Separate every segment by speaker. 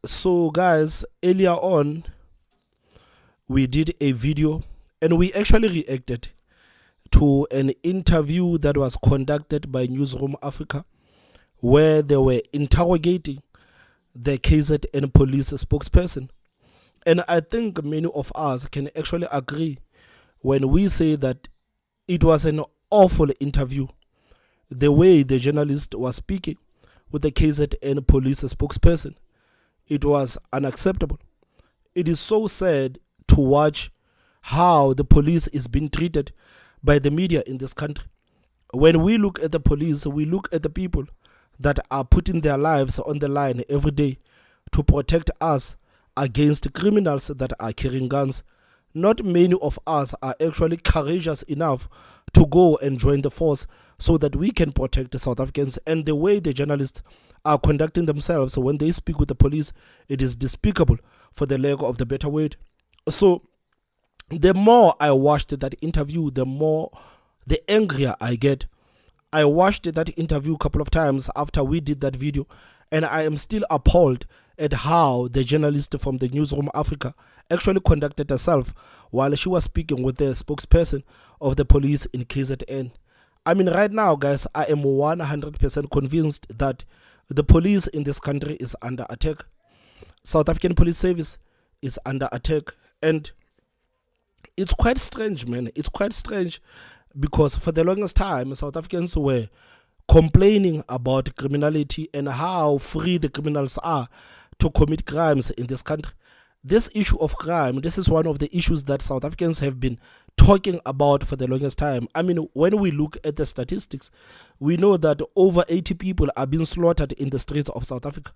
Speaker 1: So, guys, earlier on, we did a video and we actually reacted to an interview that was conducted by Newsroom Africa, where they were interrogating the KZN police spokesperson. And I think many of us can actually agree when we say that it was an awful interview. The way the journalist was speaking with the KZN police spokesperson, it was unacceptable. It is so sad to watch how the police is being treated by the media in this country. When we look at the police, we look at the people that are putting their lives on the line every day to protect us against criminals that are carrying guns. Not many of us are actually courageous enough to go and join the force so that we can protect the South Africans. And the way the journalists are conducting themselves when they speak with the police, it is despicable, for the lack of the better word. So the more I watched that interview, the angrier I get. I watched that interview a couple of times after we did that video, and I am still appalled at how the journalist from the Newsroom Africa actually conducted herself while she was speaking with the spokesperson of the police in KZN. I mean, right now, guys, I am 100% convinced that the police in this country is under attack. South African Police Service is under attack, and it's quite strange, man. It's quite strange because for the longest time, South Africans were complaining about criminality and how free the criminals are to commit crimes in this country. This issue of crime, this is one of the issues that South Africans have been talking about for the longest time. I mean, when we look at the statistics, we know that over 80 people are being slaughtered in the streets of South Africa.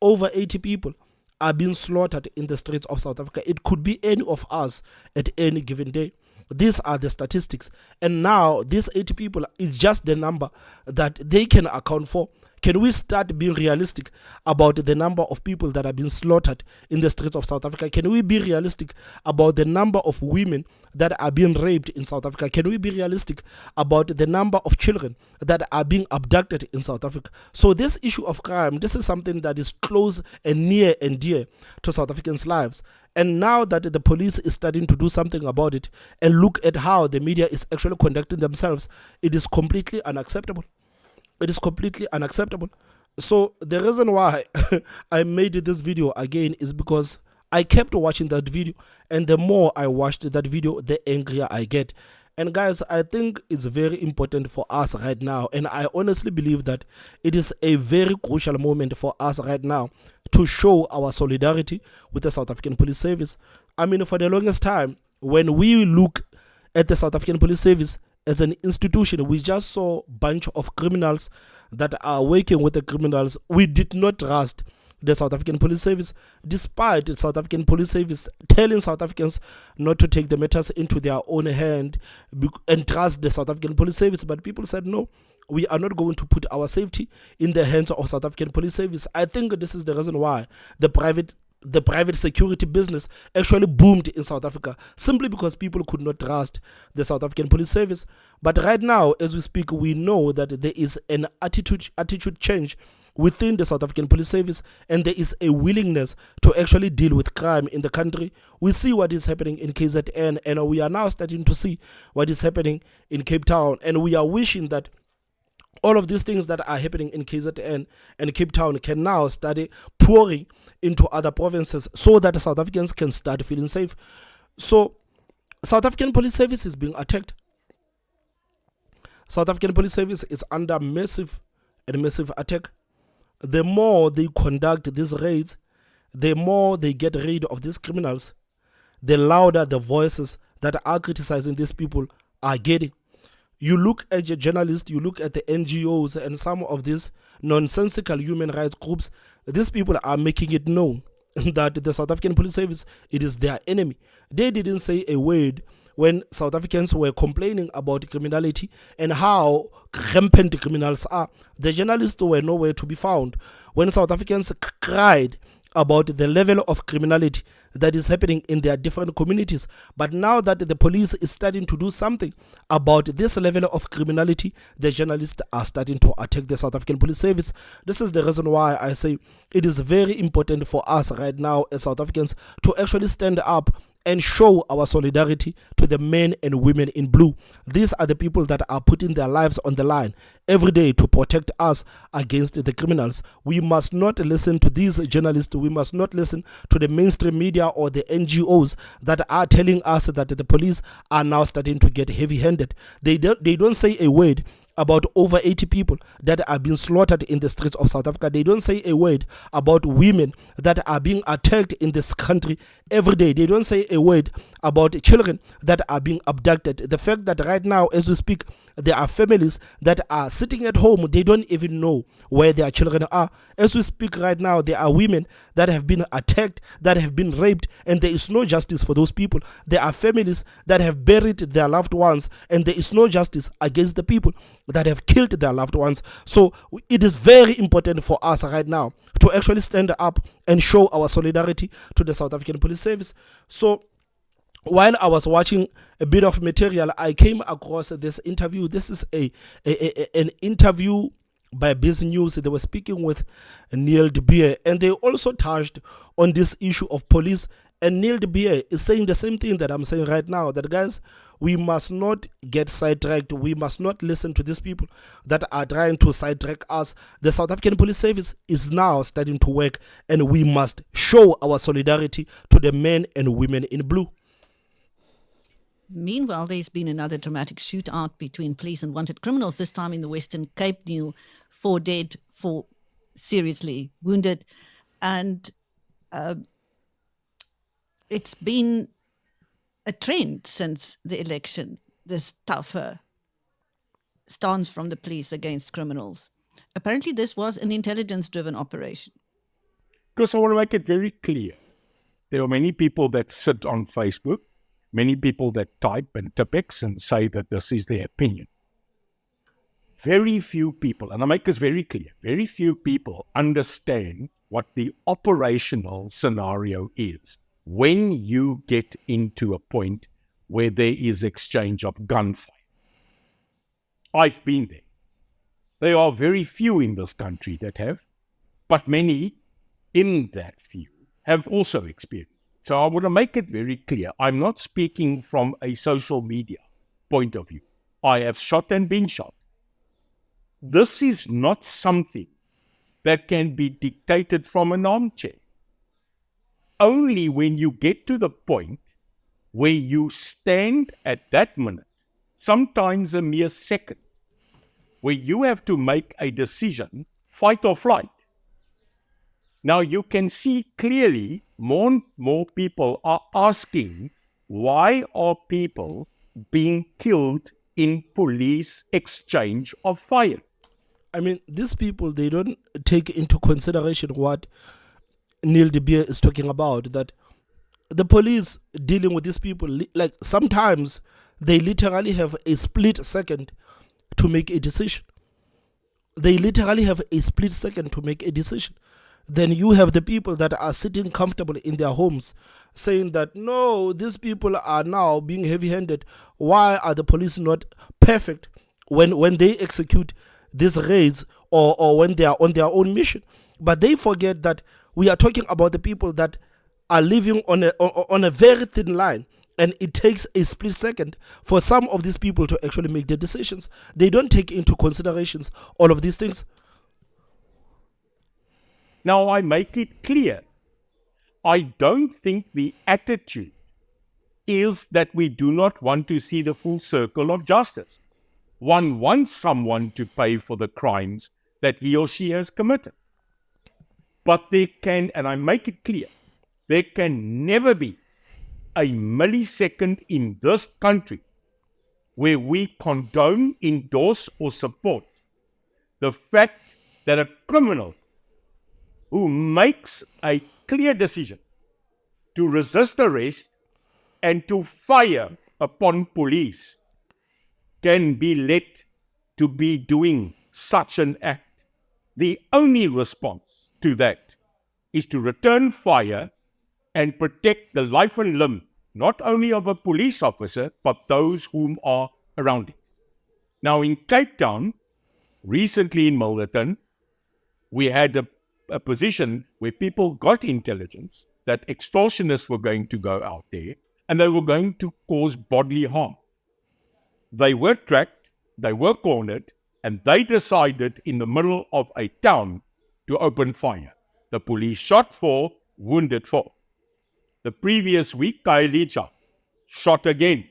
Speaker 1: Over 80 people are being slaughtered in the streets of South Africa. It could be any of us at any given day. These are the statistics. And now, these 80 people is just the number that they can account for. Can we start being realistic about the number of people that are being slaughtered in the streets of South Africa? Can we be realistic about the number of women that are being raped in South Africa? Can we be realistic about the number of children that are being abducted in South Africa? So this issue of crime, this is something that is close and near and dear to South Africans' lives. And now that the police is starting to do something about it and look at how the media is actually conducting themselves, it is completely unacceptable. It is completely unacceptable. So the reason why I made this video again is because I kept watching that video, and the more I watched that video, the angrier I get. And guys, I think it's very important for us right now, and I honestly believe that it is a very crucial moment for us right now to show our solidarity with the South African Police Service. I mean, for the longest time, when we look at the South African Police Service as an institution, we just saw a bunch of criminals that are working with the criminals. We did not trust the South African Police Service, despite the South African Police Service telling South Africans not to take the matters into their own hand and trust the South African Police Service. But people said, no, we are not going to put our safety in the hands of South African Police Service. I think this is the reason why the private security business actually boomed in South Africa, simply because people could not trust the South African Police Service. But right now, as we speak, we know that there is an attitude change within the South African Police Service, and there is a willingness to actually deal with crime in the country. We see what is happening in KZN, and we are now starting to see what is happening in Cape Town, and we are wishing that all of these things that are happening in KZN and Cape Town can now start pouring into other provinces so that South Africans can start feeling safe. So, South African Police Service is being attacked. South African Police Service is under massive attack. The more they conduct these raids, the more they get rid of these criminals, the louder the voices that are criticizing these people are getting. You look at your journalists, you look at the NGOs and some of these nonsensical human rights groups, these people are making it known that the South African Police Service, it is their enemy. They didn't say a word when South Africans were complaining about criminality and how rampant criminals are. The journalists were nowhere to be found. When South Africans cried about the level of criminality that is happening in their different communities. But now that the police is starting to do something about this level of criminality, the journalists are starting to attack the South African Police Service. This is the reason why I say it is very important for us right now as South Africans to actually stand up and show our solidarity to the men and women in blue. These are the people that are putting their lives on the line every day to protect us against the criminals. We must not listen to these journalists. We must not listen to the mainstream media or the NGOs that are telling us that the police are now starting to get heavy-handed. They don't say a word about over 80 people that are being slaughtered in the streets of South Africa. They don't say a word about women that are being attacked in this country every day. They don't say a word about children that are being abducted. The fact that right now, as we speak, there are families that are sitting at home. They don't even know where their children are. As we speak right now, there are women that have been attacked, that have been raped, and there is no justice for those people. There are families that have buried their loved ones, and there is no justice against the people that have killed their loved ones. So it is very important for us right now to actually stand up and show our solidarity to the South African Police Service. So while I was watching a bit of material, I came across this interview. This is an interview by Biz News. They were speaking with Neil de Beer, and they also touched on this issue of police. And Neil de Beer is saying the same thing that I'm saying right now, that guys, we must not get sidetracked. We must not listen to these people that are trying to sidetrack us. The South African Police Service is now starting to work, and we must show our solidarity to the men and women in blue.
Speaker 2: Meanwhile, there's been another dramatic shootout between police and wanted criminals, this time in the Western Cape. Neil, 4 dead, 4 seriously wounded. And it's been a trend since the election, this tougher stance from the police against criminals. Apparently, this was an intelligence-driven operation.
Speaker 3: Because I want to make it very clear. There are many people that sit on Facebook, many people that type and Tipex and say that this is their opinion. Very few people, and I make this very clear, very few people understand what the operational scenario is when you get into a point where there is exchange of gunfire. I've been there. There are very few in this country that have, but many in that few have also experienced. So I want to make it very clear. I'm not speaking from a social media point of view. I have shot and been shot. This is not something that can be dictated from an armchair. Only when you get to the point where you stand at that minute, sometimes a mere second, where you have to make a decision, fight or flight. Now you can see clearly more and more people are asking, why are people being killed in police exchange of fire?
Speaker 1: I mean, these people, they don't take into consideration what Neil de Beer is talking about, that the police dealing with these people, like sometimes they literally have a split second to make a decision. They literally have a split second to make a decision. Then you have the people that are sitting comfortable in their homes saying that, no, these people are now being heavy-handed. Why are the police not perfect when they execute these raids or when they are on their own mission? But they forget that we are talking about the people that are living on a very thin line, and it takes a split second for some of these people to actually make the decisions. They don't take into considerations all of these things.
Speaker 3: Now I make it clear, I don't think the attitude is that we do not want to see the full circle of justice. One wants someone to pay for the crimes that he or she has committed. But there can, and I make it clear, there can never be a millisecond in this country where we condone, endorse, or support the fact that a criminal who makes a clear decision to resist arrest and to fire upon police can be let to be doing such an act. The only response to that is to return fire and protect the life and limb, not only of a police officer, but those whom are around it. Now, in Cape Town, recently in Milnerton, we had a position where people got intelligence that extortionists were going to go out there and they were going to cause bodily harm. They were tracked, they were cornered, and they decided in the middle of a town to open fire. The police shot 4, wounded 4. The previous week, Kailicha shot again.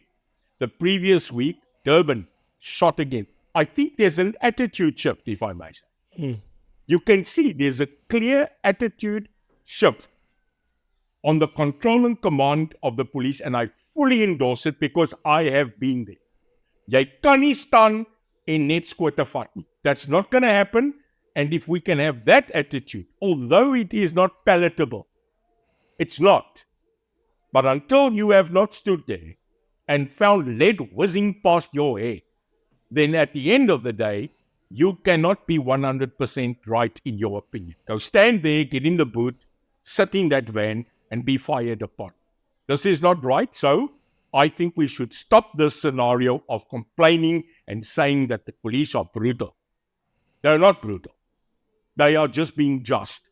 Speaker 3: The previous week, Durban shot again. I think there's an attitude shift, if I may say. You can see there's a clear attitude shift on the control and command of the police, and I fully endorse it because I have been there. Jy kan nie staan en net skote vat nie. That's not going to happen. And if we can have that attitude, although it is not palatable, it's not. But until you have not stood there and found lead whizzing past your head, then at the end of the day, you cannot be 100% right in your opinion. Go stand there, get in the boot, sit in that van, and be fired upon. This is not right. So I think we should stop this scenario of complaining and saying that the police are brutal. They're not brutal. They are just being just.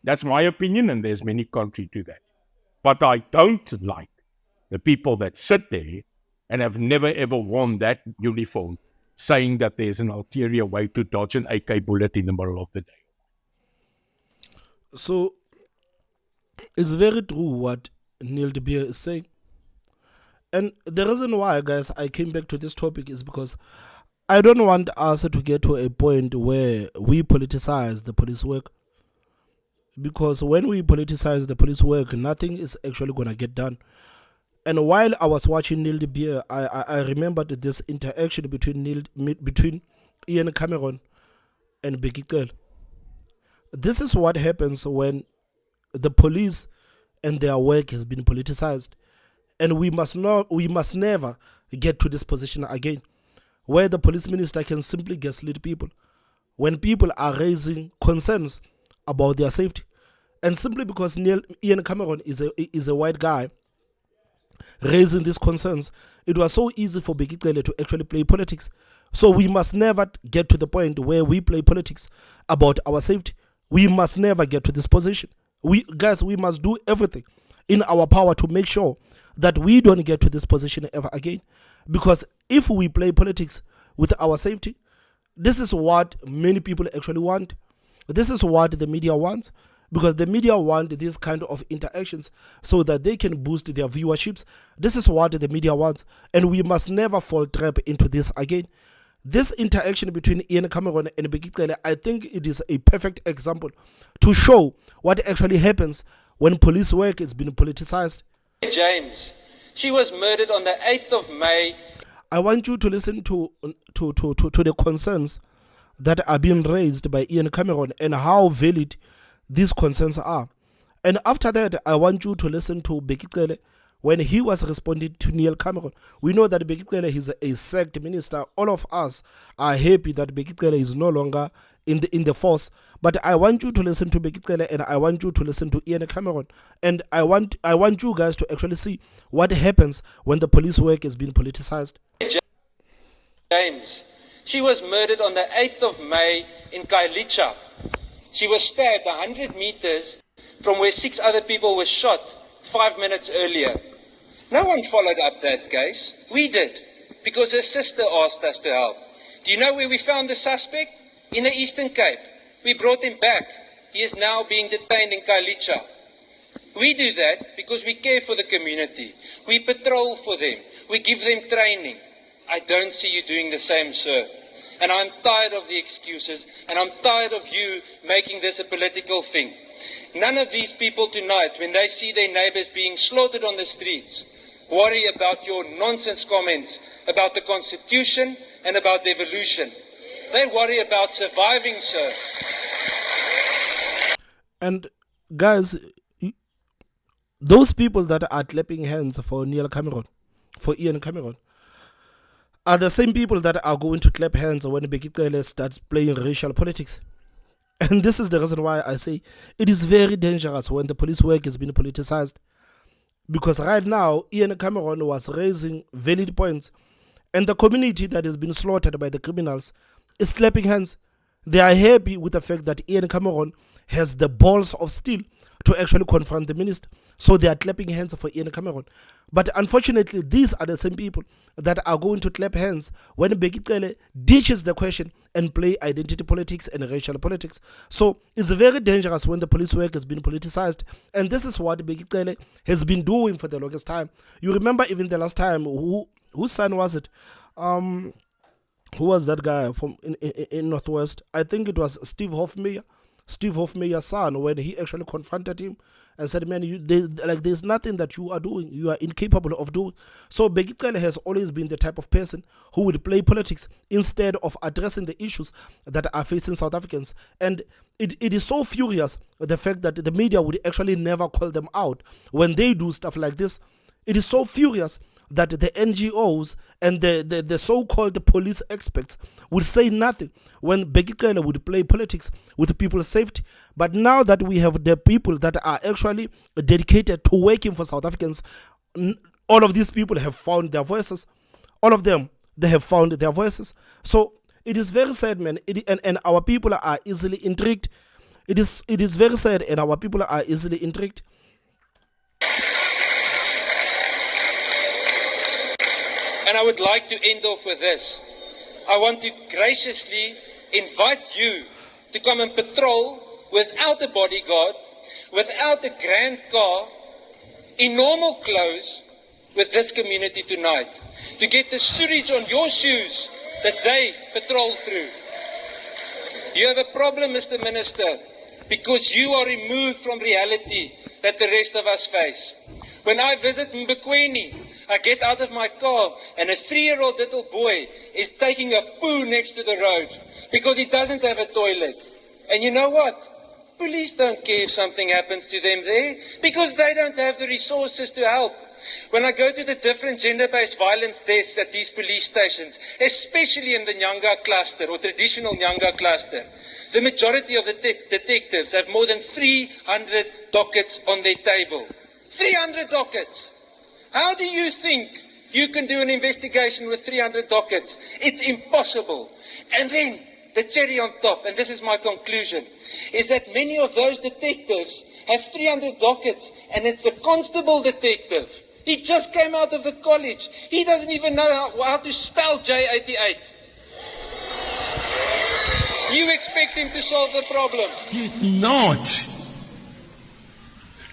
Speaker 3: That's my opinion, and there's many contrary to that. But I don't like the people that sit there and have never ever worn that uniform, saying that there's an ulterior way to dodge an AK bullet in the middle of the day.
Speaker 1: So it's very true what Neil de Beer is saying. And the reason why, guys, I came back to this topic is because I don't want us to get to a point where we politicize the police work. Because when we politicize the police work, nothing is actually going to get done. And while I was watching Neil de Beer, I remembered this interaction between Ian Cameron and Becky Cell. This is what happens when the police and their work has been politicized. And we must never get to this position again, where the police minister can simply gaslight people when people are raising concerns about their safety. And simply because Ian Cameron is a white guy raising these concerns, it was so easy for Becky Cele to actually play politics. So we must never get to the point where we play politics about our safety. We must never get to this position. We must do everything in our power to make sure that we don't get to this position ever again. Because if we play politics with our safety, this is what many people actually want. This is what the media wants. Because the media want these kind of interactions so that they can boost their viewerships. This is what the media wants. And we must never fall trap into this again. This interaction between Ian Cameron and Becky Cele, I think it is a perfect example to show what actually happens when police work is being politicized.
Speaker 4: James, she was murdered on the 8th of May.
Speaker 1: I want you to listen to the concerns that are being raised by Ian Cameron and how valid these concerns are. And after that, I want you to listen to Becky Cele when he was responding to Neil Cameron. We know that Becky Cele is a sacked minister. All of us are happy that Becky Cele is no longer in the force. But I want you to listen to Becky Cele and I want you to listen to Ian Cameron. And I want you guys to actually see what happens when the police work is being politicized.
Speaker 4: James, she was murdered on the 8th of May in Kailicha. She was stabbed 100 meters from where 6 other people were shot 5 minutes earlier. No one followed up that case. We did, because her sister asked us to help. Do you know where we found the suspect? In the Eastern Cape. We brought him back. He is now being detained in Kailicha. We do that because we care for the community. We patrol for them. We give them training. I don't see you doing the same, sir. And I'm tired of the excuses, and I'm tired of you making this a political thing. None of these people tonight, when they see their neighbors being slaughtered on the streets, worry about your nonsense comments about the Constitution and about devolution. They worry about surviving, sir.
Speaker 1: And guys, those people that are clapping hands for Neil Cameron, for Ian Cameron, are the same people that are going to clap hands when Becky Cele starts playing racial politics. And this is the reason why I say it is very dangerous when the police work is being politicized. Because right now, Ian Cameron was raising valid points, and the community that has been slaughtered by the criminals is clapping hands. They are happy with the fact that Ian Cameron has the balls of steel to actually confront the minister. So they are clapping hands for Ian Cameron. But unfortunately, these are the same people that are going to clap hands when Bheki Cele ditches the question and play identity politics and racial politics. So it's very dangerous when the police work has been politicized. And this is what Bheki Cele has been doing for the longest time. You remember even the last time, whose son was it? Who was that guy from in Northwest? I think it was Steve Hofmeyer's son, when he actually confronted him and said, man, there's nothing that you are doing. You are incapable of doing. So Bheki Cele has always been the type of person who would play politics instead of addressing the issues that are facing South Africans. And it is so furious, the fact that the media would actually never call them out when they do stuff like this. It is so furious that the NGOs and the so-called police experts would say nothing when Bheki Cele would play politics with people's safety. But now that we have the people that are actually dedicated to working for South Africans, all of these people have found their voices. All of them, they have found their voices. So it is very sad, man. And our people are easily intrigued. It is very sad, and our people are easily intrigued.
Speaker 4: And I would like to end off with this. I want to graciously invite you to come and patrol without a bodyguard, without a grand car, in normal clothes with this community tonight. To get the sewage on your shoes that they patrol through. You have a problem, Mr. Minister, because you are removed from reality that the rest of us face. When I visit Mbekweni, I get out of my car and a 3-year-old little boy is taking a poo next to the road because he doesn't have a toilet. And you know what? Police don't care if something happens to them there because they don't have the resources to help. When I go to the different gender-based violence desks at these police stations, especially in the Nyanga cluster or traditional Nyanga cluster, the majority of the detectives have more than 300 dockets on their table. 300 dockets! How do you think you can do an investigation with 300 dockets? It's impossible. And then, the cherry on top, and this is my conclusion, is that many of those detectives have 300 dockets, and it's a constable detective. He just came out of the college. He doesn't even know how to spell J88. You expect him to solve the problem?
Speaker 5: Did not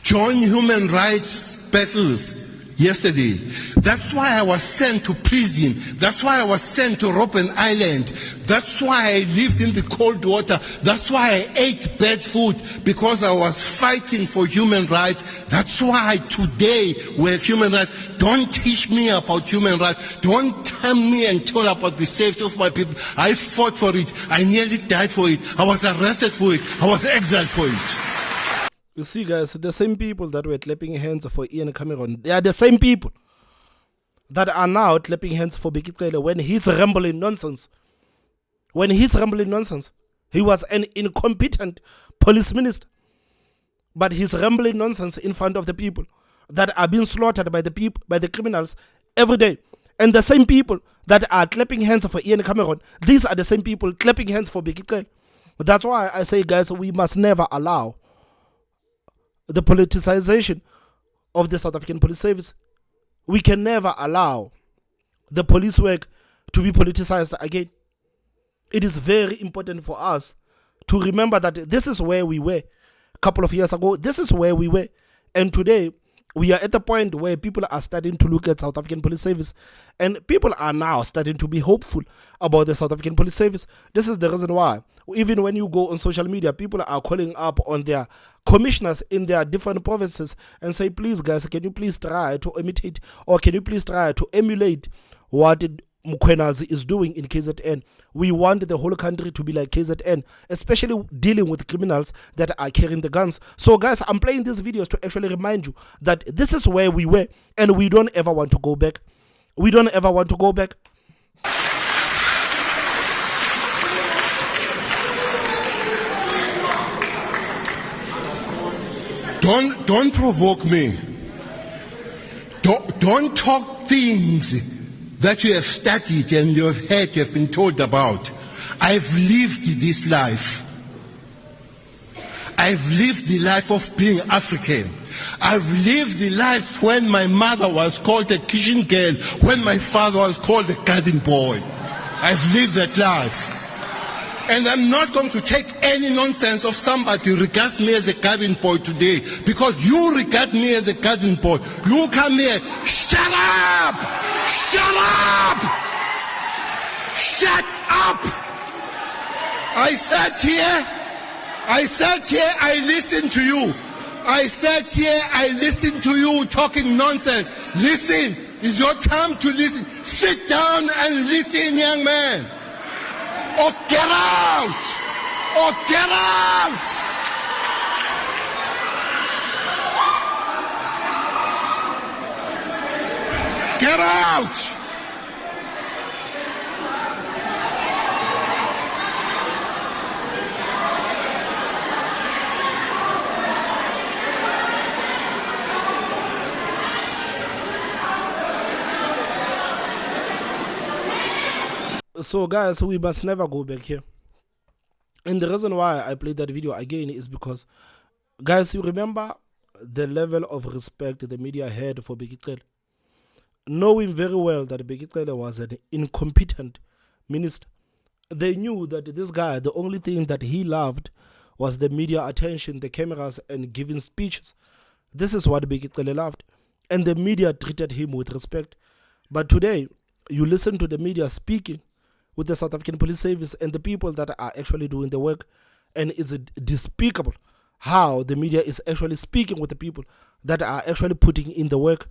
Speaker 5: join human rights battles yesterday. That's why I was sent to prison. That's why I was sent to Robben Island. That's why I lived in the cold water. That's why I ate bad food, because I was fighting for human rights. That's why today we have human rights. Don't teach me about human rights. Don't tell me and tell about the safety of my people. I fought for it. I nearly died for it. I was arrested for it. I was exiled for it.
Speaker 1: You see, guys, the same people that were clapping hands for Ian Cameron, they are the same people that are now clapping hands for Bheki Cele when he's rambling nonsense. When he's rambling nonsense, he was an incompetent police minister. But he's rambling nonsense in front of the people that are being slaughtered by the criminals every day. And the same people that are clapping hands for Ian Cameron, these are the same people clapping hands for Bheki Cele. That's why I say, guys, we must never allow the politicization of the South African Police Service. We can never allow the police work to be politicized again. It is very important for us to remember that this is where we were a couple of years ago. This is where we were. And today, we are at the point where people are starting to look at South African Police Service, and people are now starting to be hopeful about the South African Police Service. This is the reason why, even when you go on social media, people are calling up on their commissioners in their different provinces and say, please, guys, can you please try to imitate, or can you please try to emulate what Mkhwenazi is doing in KZN. We want the whole country to be like KZN, especially dealing with criminals that are carrying the guns. So guys, I'm playing these videos to actually remind you that this is where we were, and we don't ever want to go back. We don't ever want to go back.
Speaker 5: don't provoke me. Don't talk things that you have studied and you have heard, you have been told about. I've lived this life. I've lived the life of being African. I've lived the life when my mother was called a kitchen girl, when my father was called a garden boy. I've lived that life. And I'm not going to take any nonsense of somebody who regards me as a garden boy today, because you regard me as a garden boy. You come here, shut up! Shut up! Shut up! I sat here, I listened to you. I sat here, I listened to you talking nonsense. Listen, it's your time to listen. Sit down and listen, young man. Or get out! Or get out! Get out!
Speaker 1: So guys, we must never go back here. And the reason why I played that video again is because, guys, you remember the level of respect the media had for Bheki Cele, knowing very well that Bheki Cele was an incompetent minister. They knew that this guy, the only thing that he loved was the media attention, the cameras, and giving speeches. This is what Bheki Cele loved. And the media treated him with respect. But today, you listen to the media speaking with the South African Police Service and the people that are actually doing the work, and it's despicable how the media is actually speaking with the people that are actually putting in the work.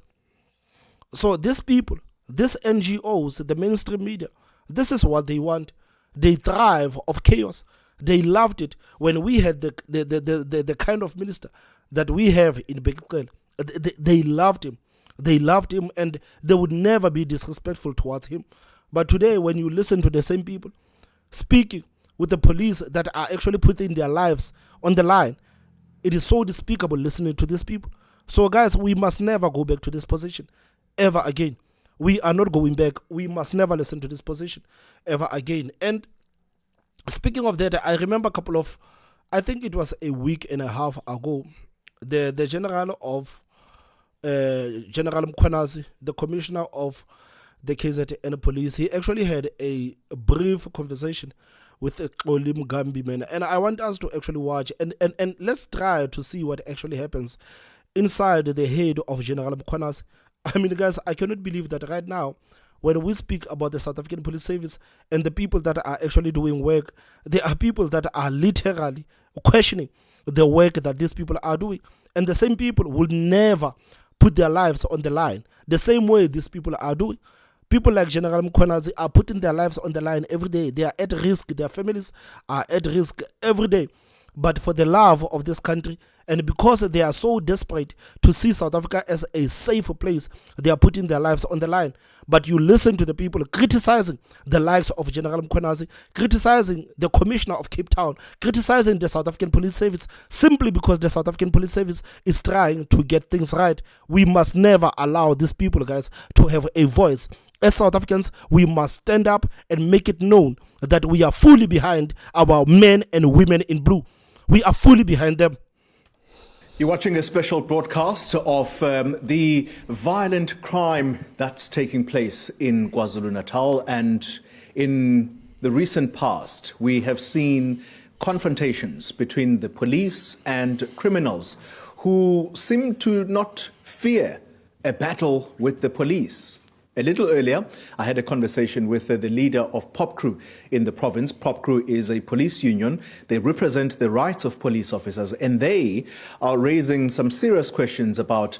Speaker 1: So these people, these NGOs, the mainstream media, this is what they want. They thrive of chaos. They loved it when we had the kind of minister that we have in Bheki Cele. They loved him. They loved him, and they would never be disrespectful towards him. But today, when you listen to the same people speaking with the police that are actually putting their lives on the line, it is so despicable listening to these people. So guys, we must never go back to this position ever again. We are not going back. We must never listen to this position ever again. And speaking of that, I remember a couple of, I think it was a week and a half ago, the general of General Mkhwanazi, the commissioner of the KZN police, he actually had a brief conversation with Olim Gambi, man. And I want us to actually watch and let's try to see what actually happens inside the head of General Mkhwanazi. I mean, guys, I cannot believe that right now, when we speak about the South African Police Service and the people that are actually doing work, there are people that are literally questioning the work that these people are doing. And the same people will never put their lives on the line the same way these people are doing. People like General Mkhwanazi are putting their lives on the line every day. They are at risk. Their families are at risk every day. But for the love of this country, and because they are so desperate to see South Africa as a safe place, they are putting their lives on the line. But you listen to the people criticizing the likes of General Mkhwanazi, criticizing the Commissioner of Cape Town, criticizing the South African Police Service, simply because the South African Police Service is trying to get things right. We must never allow these people, guys, to have a voice. As South Africans, we must stand up and make it known that we are fully behind our men and women in blue. We are fully behind them.
Speaker 6: You're watching a special broadcast of the violent crime that's taking place in KwaZulu-Natal, and in the recent past we have seen confrontations between the police and criminals who seem to not fear a battle with the police. A little earlier, I had a conversation with the leader of POPCRU in the province. POPCRU is a police union. They represent the rights of police officers, and they are raising some serious questions about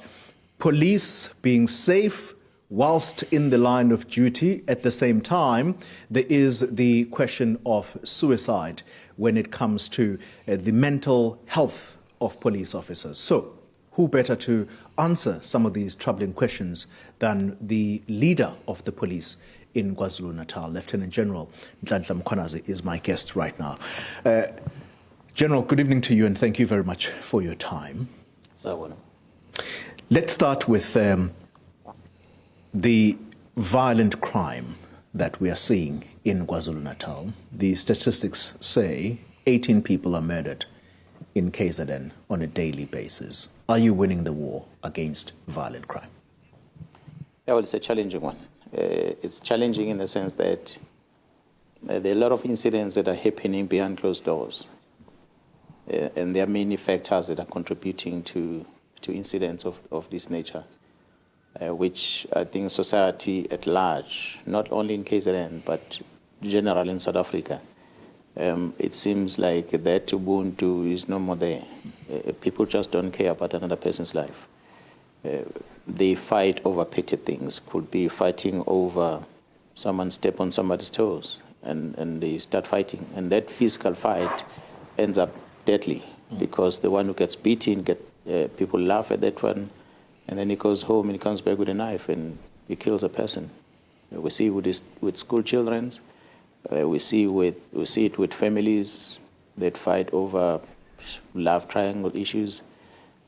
Speaker 6: police being safe whilst in the line of duty. At the same time, there is the question of suicide when it comes to the mental health of police officers. So, who better to answer some of these troubling questions than the leader of the police in KwaZulu-Natal, Lieutenant General Nhlanhla Mkhwanazi, is my guest right now. General, good evening to you, and thank you very much for your time.
Speaker 7: Sawubona.
Speaker 6: Let's start with the violent crime that we are seeing in KwaZulu-Natal. The statistics say 18 people are murdered in KZN on a daily basis. Are you winning the war against violent crime?
Speaker 7: Yeah, well, it's a challenging one. It's challenging in the sense that there are a lot of incidents that are happening behind closed doors. And there are many factors that are contributing to incidents of this nature, which I think society at large, not only in KZN, but generally in South Africa, it seems like that Ubuntu is no more there. People just don't care about another person's life. They fight over petty things, could be fighting over someone step on somebody's toes, and they start fighting. And that physical fight ends up deadly, because the one who gets beaten, people laugh at that one, and then he goes home and he comes back with a knife and he kills a person. We see with school children, we see it with families that fight over love triangle issues,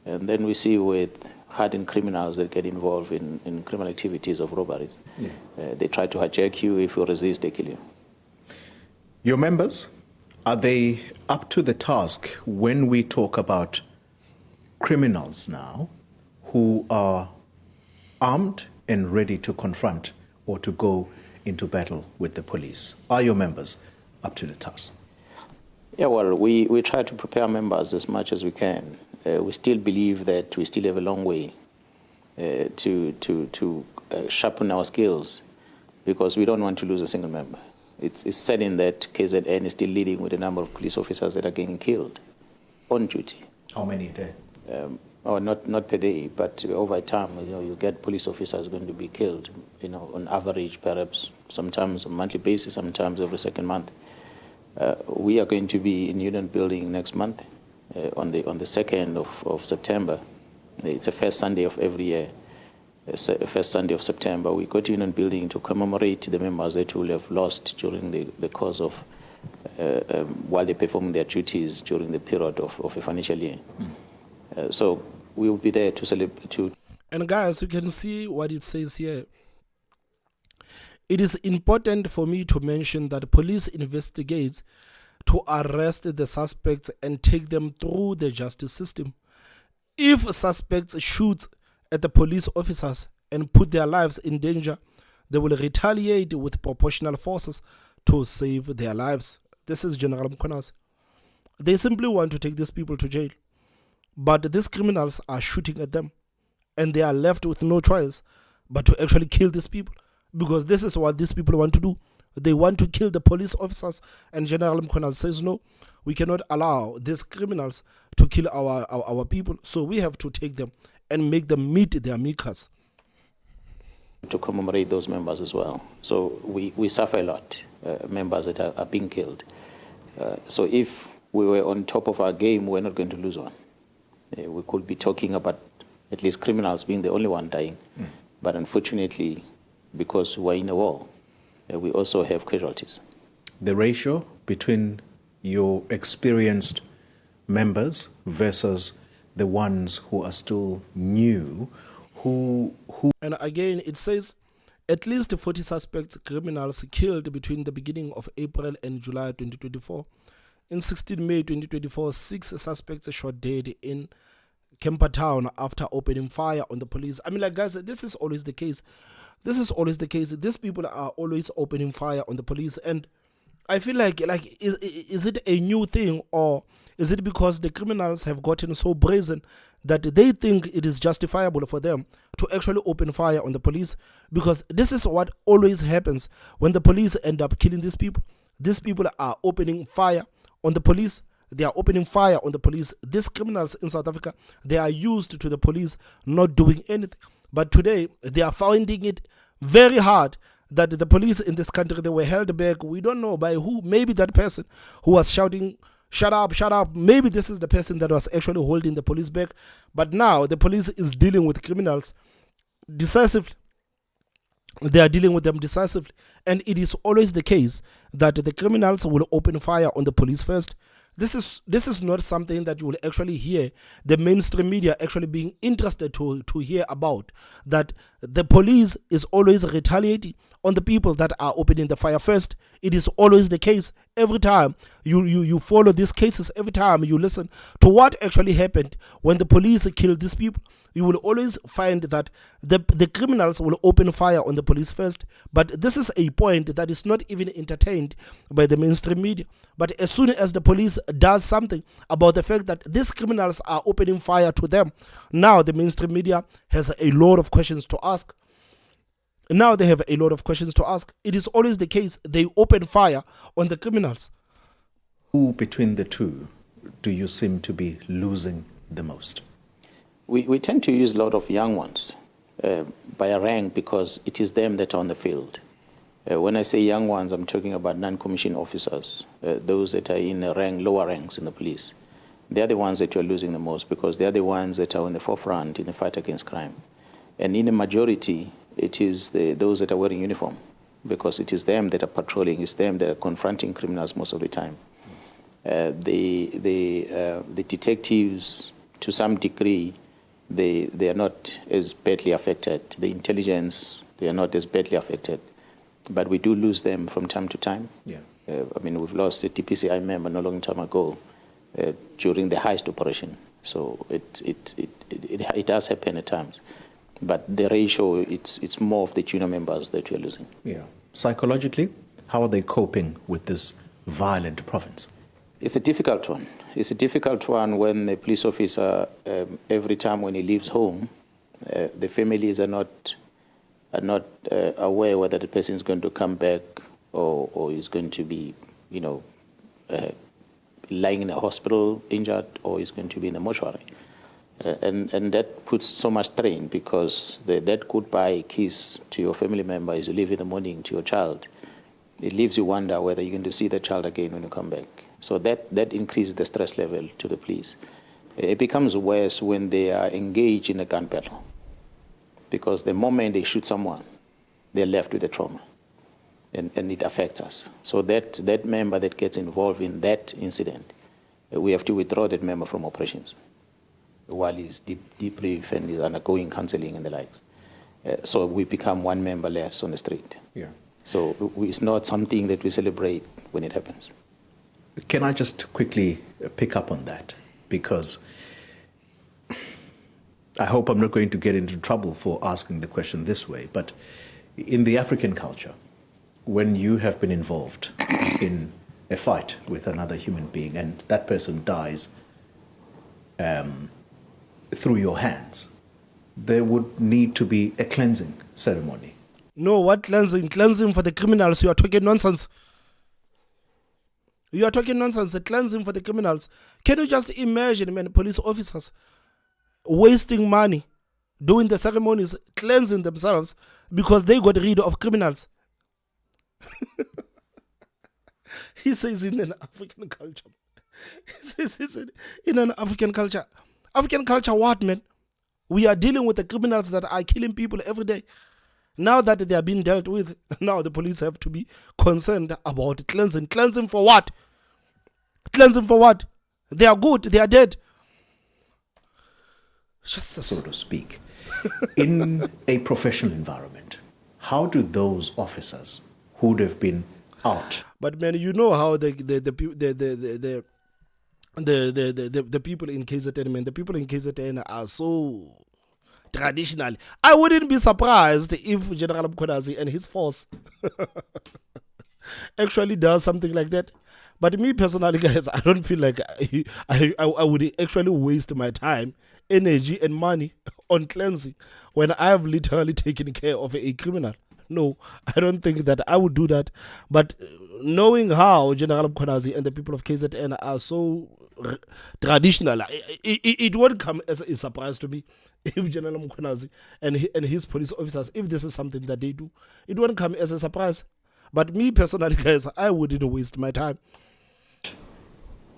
Speaker 7: and then we see with hardened criminals that get involved in criminal activities of robberies. Yeah. They try to hijack you. If you resist, they kill you.
Speaker 6: Your members, are they up to the task when we talk about criminals now who are armed and ready to confront or to go into battle with the police? Are your members up to the task?
Speaker 7: Yeah, well, we try to prepare members as much as we can. We still believe that we still have a long way to sharpen our skills, because we don't want to lose a single member. It's certain that KZN is still leading with a number of police officers that are getting killed on duty.
Speaker 6: How many a day?
Speaker 7: Not per day, but over time, you get police officers going to be killed, on average, perhaps sometimes on a monthly basis, sometimes every second month. We are going to be in Union Building next month, on the 2nd of September. It's the first Sunday of every year. First Sunday of September, we go to Union Building to commemorate the members that will have lost during the course of, while they perform their duties during the period of a financial year. So we will be there to celebrate.
Speaker 1: And guys, you can see what it says here. It is important for me to mention that police investigates to arrest the suspects and take them through the justice system. If suspects shoot at the police officers and put their lives in danger, they will retaliate with proportional forces to save their lives. This is General Mkhonazi. They simply want to take these people to jail. But these criminals are shooting at them, and they are left with no choice but to actually kill these people, because this is what these people want to do. They want to kill the police officers, and General Mkhonazi says, no, we cannot allow these criminals to kill our people, so we have to take them and make them meet their makers.
Speaker 7: To commemorate those members as well. So we suffer a lot, members that are being killed. So if we were on top of our game, we're not going to lose one. We could be talking about at least criminals being the only one dying. But unfortunately, because we're in a war, we also have casualties.
Speaker 6: The ratio between your experienced members versus the ones who are still new, who...
Speaker 1: And again, it says at least 40 suspects, criminals killed between the beginning of April and July 2024. In 16 May 2024, 6 suspects shot dead in Kemper Town after opening fire on the police. I mean, like, guys, this is always the case. This is always the case. These people are always opening fire on the police. And I feel like is it a new thing, or is it because the criminals have gotten so brazen that they think it is justifiable for them to actually open fire on the police? Because this is what always happens when the police end up killing these people. These people are opening fire on the police. They are opening fire on the police. These criminals in South Africa, they are used to the police not doing anything. But today, they are finding it very hard that the police in this country, they were held back. We don't know by who. Maybe that person who was shouting, shut up, shut up. Maybe this is the person that was actually holding the police back. But now the police is dealing with criminals decisively. They are dealing with them decisively. And it is always the case that the criminals will open fire on the police first. This is not something that you will actually hear the mainstream media actually being interested to hear about. That the police is always retaliating on the people that are opening the fire first. It is always the case. Every time you follow these cases, every time you listen to what actually happened when the police killed these people, you will always find that the criminals will open fire on the police first. But this is a point that is not even entertained by the mainstream media. But as soon as the police does something about the fact that these criminals are opening fire to them, now the mainstream media has a lot of questions to ask. Now they have a lot of questions to ask. It is always the case. They open fire on the criminals.
Speaker 6: Who between the two do you seem to be losing the most?
Speaker 7: We tend to use a lot of young ones by a rank because it is them that are on the field. When I say young ones, I'm talking about non-commissioned officers, those that are in the lower ranks in the police. They're the ones that you're losing the most because they're the ones that are in the forefront in the fight against crime. And in the majority, it is those that are wearing uniform because it is them that are patrolling, it's them that are confronting criminals most of the time. The detectives, to some degree, they are not as badly affected. The intelligence, they are not as badly affected. But we do lose them from time to time.
Speaker 6: Yeah.
Speaker 7: I mean, we've lost a TPCI member not a long time ago during the heist operation. So it does happen at times. But the ratio, it's more of the junior members that we're losing.
Speaker 6: Yeah. Psychologically, how are they coping with this violent province?
Speaker 7: It's a difficult one. It's a difficult one when the police officer, every time when he leaves home, the families are not aware whether the person is going to come back or is going to be, lying in a hospital injured or is going to be in a mortuary. And that puts so much strain because that goodbye kiss to your family member as you leave in the morning to your child, it leaves you wonder whether you're going to see the child again when you come back. So that increases the stress level to the police. It becomes worse when they are engaged in a gun battle because the moment they shoot someone, they're left with a trauma and it affects us. So that member that gets involved in that incident, we have to withdraw that member from operations while he's debrief and is undergoing counseling and the likes. So we become one member less on the street.
Speaker 6: Yeah.
Speaker 7: So it's not something that we celebrate when it happens.
Speaker 6: Can I just quickly pick up on that? Because I hope I'm not going to get into trouble for asking the question this way, but in the African culture, when you have been involved in a fight with another human being and that person dies through your hands, there would need to be a cleansing ceremony. No,
Speaker 1: what cleansing? Cleansing for the criminals. You are talking nonsense. You are talking nonsense. A cleansing for the criminals. Can you just imagine, man, police officers wasting money doing the ceremonies, cleansing themselves because they got rid of criminals? He says in an African culture. He says in an African culture. African culture what, man? We are dealing with the criminals that are killing people every day. Now that they are being dealt with, now the police have to be concerned about cleansing. Cleansing for what? Cleansing for what? They are good, they are dead. Just
Speaker 6: so to speak. In a professional environment, how do those officers who would have been out?
Speaker 1: But man, you know how the people in KZN, man, the people in KZN are so traditional. I wouldn't be surprised if General Mkhonazi and his force actually does something like that. But me personally, guys, I don't feel like I would actually waste my time, energy, and money on cleansing when I have literally taken care of a criminal. No, I don't think that I would do that. But knowing how General Mkhonazi and the people of KZN are so traditional, it won't come as a surprise to me if General Mkhonazi and his police officers, if this is something that they do, it won't come as a surprise. But me personally, guys, I wouldn't waste my time.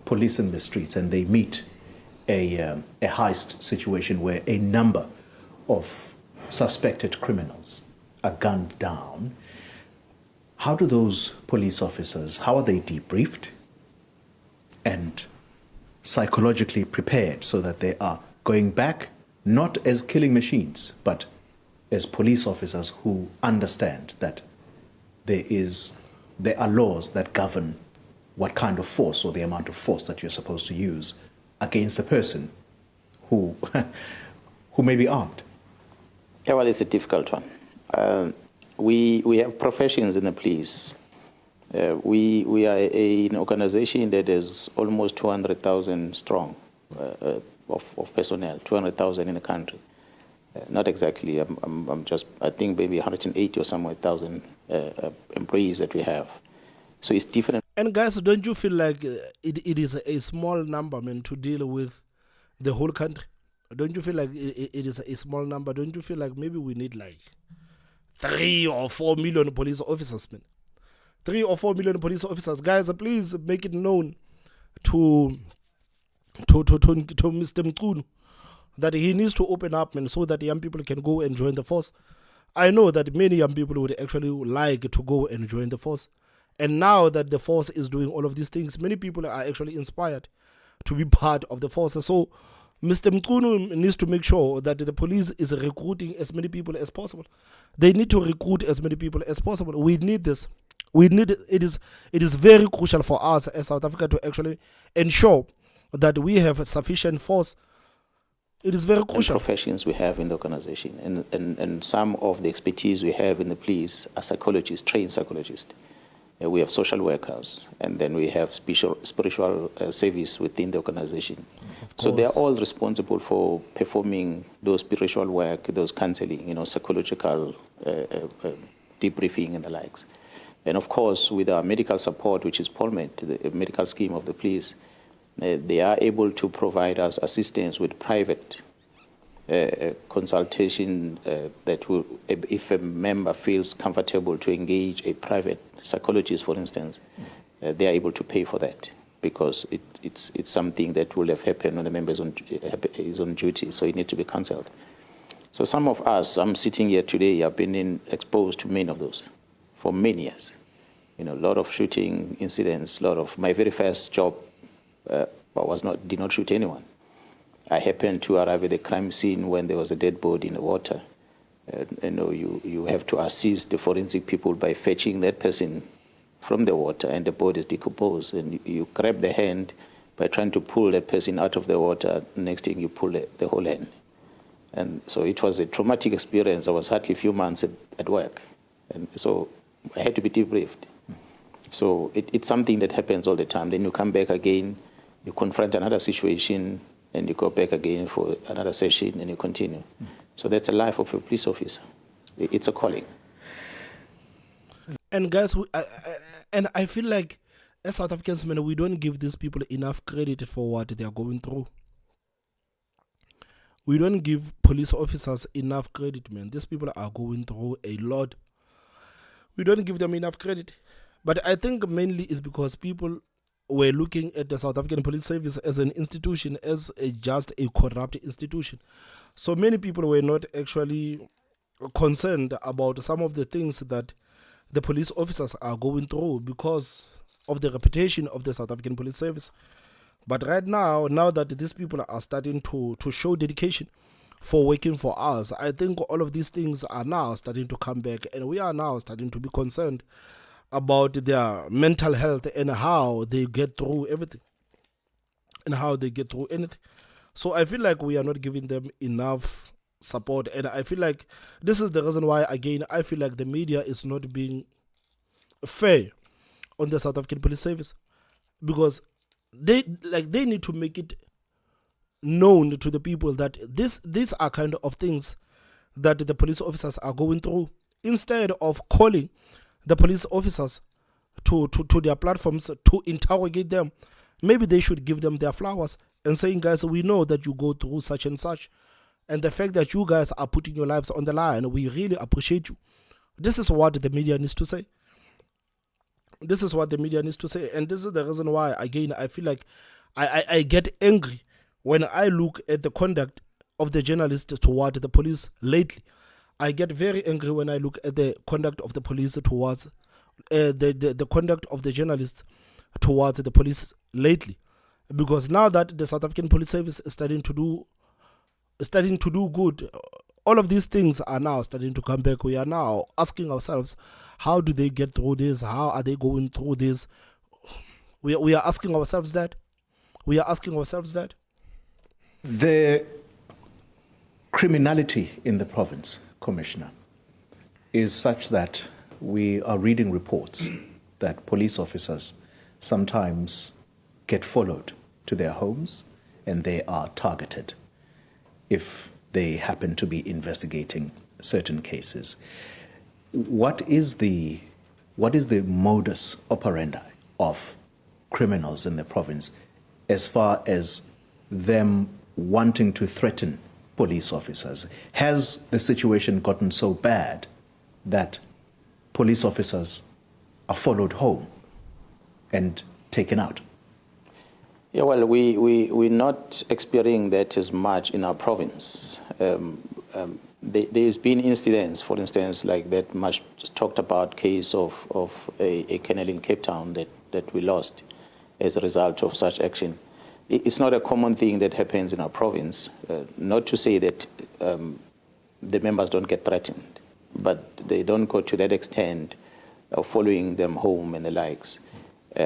Speaker 6: Police in the streets and they meet a heist situation where a number of suspected criminals are gunned down. How do those police officers, how are they debriefed? and psychologically prepared so that they are going back not as killing machines, but as police officers who understand that there are laws that govern what kind of force or the amount of force that you're supposed to use against a person who may be armed?
Speaker 7: Yeah, well, it's a difficult one. We have professions in the police. We are an organization that is almost 200,000 strong of personnel, 200,000 in the country. Not exactly. I think maybe 180 or somewhere thousand employees that we have. So it's different.
Speaker 1: And guys, don't you feel like it is a small number, man, to deal with the whole country? Don't you feel like it is a small number? Don't you feel like maybe we need like 3 or 4 million police officers, man? 3 or 4 million police officers. Guys, please make it known to Mr. Mkunu that he needs to open up, man, so that young people can go and join the force. I know that many young people would actually like to go and join the force. And now that the force is doing all of these things, many people are actually inspired to be part of the force. So Mr. Mkunu needs to make sure that the police is recruiting as many people as possible. They need to recruit as many people as possible. We need this. It is very crucial for us as South Africa to actually ensure that we have a sufficient force. It is very crucial.
Speaker 7: And professions we have in the organization, and some of the expertise we have in the police are psychologists, trained psychologists. We have social workers, and then we have spiritual service within the organization. So they are all responsible for performing those spiritual work, those counseling, psychological debriefing and the likes. And of course, with our medical support, which is POLMED, the medical scheme of the police, they are able to provide us assistance with private consultation that will, if a member feels comfortable to engage a private psychologist, for instance, they are able to pay for that because it's something that will have happened when the member is on duty, so it needs to be counseled. So some of us, I'm sitting here today, I've been exposed to many of those for many years. A lot of shooting incidents, my very first job, did not shoot anyone. I happened to arrive at a crime scene when there was a dead body in the water. You have to assist the forensic people by fetching that person from the water, and the body is decomposed. And you grab the hand by trying to pull that person out of the water. Next thing, you pull the whole hand. And so it was a traumatic experience. I was hardly a few months at work. And so I had to be debriefed. So it's something that happens all the time. Then you come back again, you confront another situation, and you go back again for another session, and you continue. So that's the life of a police officer. It's a calling.
Speaker 1: And guys, I feel like as South Africans, man, we don't give these people enough credit for what they are going through. We don't give police officers enough credit, man. These people are going through a lot. We don't give them enough credit. But I think mainly it's because people were looking at the South African Police Service as an institution, as just a corrupt institution. So many people were not actually concerned about some of the things that the police officers are going through because of the reputation of the South African Police Service. But right now that these people are starting to show dedication for working for us, I think all of these things are now starting to come back, and we are now starting to be concerned about their mental health and how they get through everything and how they get through anything. So I feel like we are not giving them enough support, and I feel like this is the reason why, again, I feel like the media is not being fair on the South African Police Service, because they need to make it known to the people that these are kind of things that the police officers are going through. Instead of calling the police officers to their platforms to interrogate them, maybe they should give them their flowers and saying, guys, we know that you go through such and such, and the fact that you guys are putting your lives on the line, we really appreciate you. This is what the media needs to say. This is what the media needs to say. And this is the reason why, again, I feel like I get angry when I look at the conduct of the journalists toward the police lately. I get very angry when I look at the conduct of the police towards the conduct of the journalists towards the police lately. Because now that the South African Police Service is starting to do good, all of these things are now starting to come back. We are now asking ourselves, how do they get through this? How are they going through this? We are asking ourselves that.
Speaker 6: The criminality in the province, Commissioner, is such that we are reading reports that police officers sometimes get followed to their homes and they are targeted if they happen to be investigating certain cases. What is the modus operandi of criminals in the province as far as them wanting to threaten police officers? Has the situation gotten so bad that police officers are followed home and taken out?
Speaker 7: Yeah, well, we're not experiencing that as much in our province. There's been incidents, for instance, like that much talked about case of a kennel in Cape Town that we lost as a result of such action. It's not a common thing that happens in our province. Not to say that the members don't get threatened, but they don't go to that extent of following them home and the likes.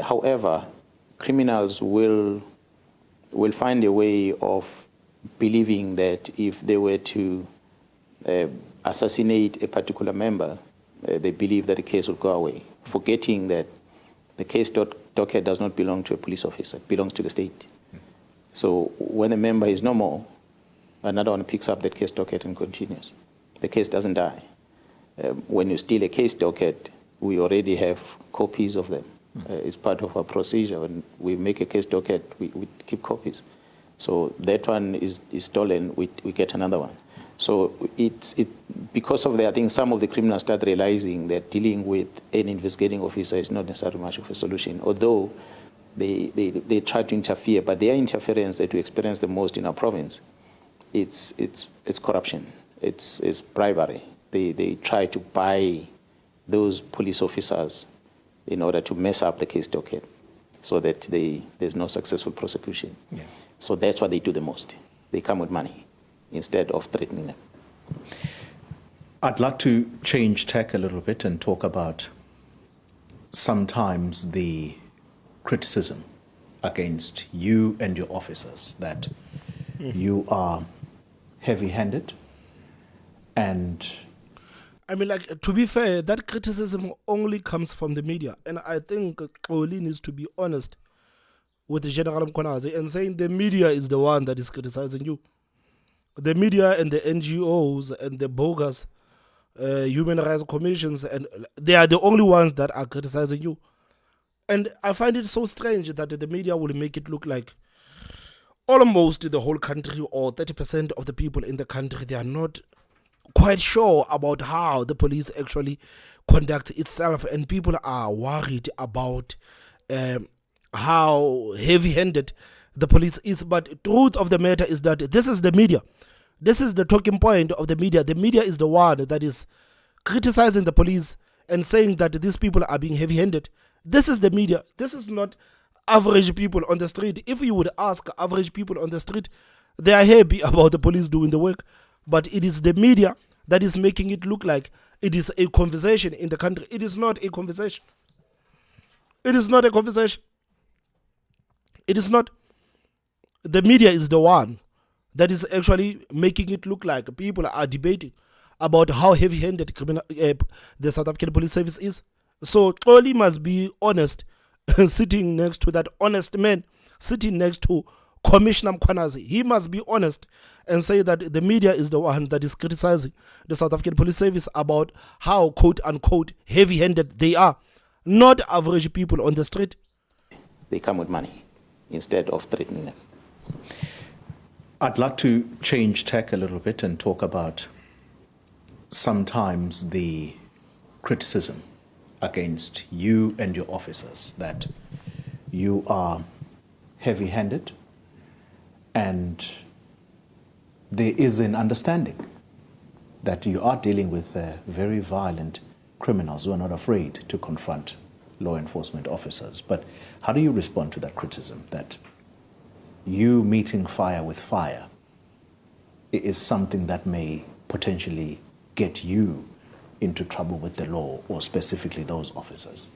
Speaker 7: However, criminals will find a way of believing that if they were to assassinate a particular member, they believe that the case will go away, forgetting that the case docket does not belong to a police officer, it belongs to the state. So when a member is no more, another one picks up that case docket and continues. The case doesn't die. When you steal a case docket, we already have copies of them. It's part of our procedure. When we make a case docket, we keep copies. So that one is stolen, we get another one. So because of that, I think some of the criminals start realizing that dealing with an investigating officer is not necessarily much of a solution, although they try to interfere, but their interference that we experience the most in our province, it's corruption, it's bribery. They try to buy those police officers in order to mess up the case docket so that there's no successful prosecution. Yeah. So that's what they do the most. They come with money instead of threatening them.
Speaker 6: I'd like to change tack a little bit and talk about sometimes the criticism against you and your officers that you are heavy-handed and...
Speaker 1: I mean, like, to be fair, that criticism only comes from the media. And I think Oli needs to be honest with the General Mkonazi and saying the media is the one that is criticizing you. The media and the NGOs and the bogus human rights commissions, and they are the only ones that are criticizing you. And I find it so strange that the media will make it look like almost the whole country or 30% of the people in the country, they are not quite sure about how the police actually conduct itself, and people are worried about how heavy-handed the police is. But the truth of the matter is that this is the media. This is the talking point of the media. The media is the one that is criticizing the police and saying that these people are being heavy-handed. This is the media. This is not average people on the street. If you would ask average people on the street, they are happy about the police doing the work. But it is the media that is making it look like it is a conversation in the country. It is not a conversation. It is not a conversation. It is not. The media is the one that is actually making it look like people are debating about how heavy-handed the South African Police Service is. So Oli must be honest, sitting next to that honest man, sitting next to Commissioner Mkhwanazi. He must be honest and say that the media is the one that is criticizing the South African Police Service about how, quote-unquote, heavy-handed they are, not average people on the street.
Speaker 7: They come with money instead of threatening them.
Speaker 6: I'd like to change tack a little bit and talk about sometimes the criticism against you and your officers that you are heavy-handed and there is an understanding that you are dealing with very violent criminals who are not afraid to confront law enforcement officers. But how do you respond to that criticism that you meeting fire with fire is something that may potentially get you into trouble with the law, or specifically those officers?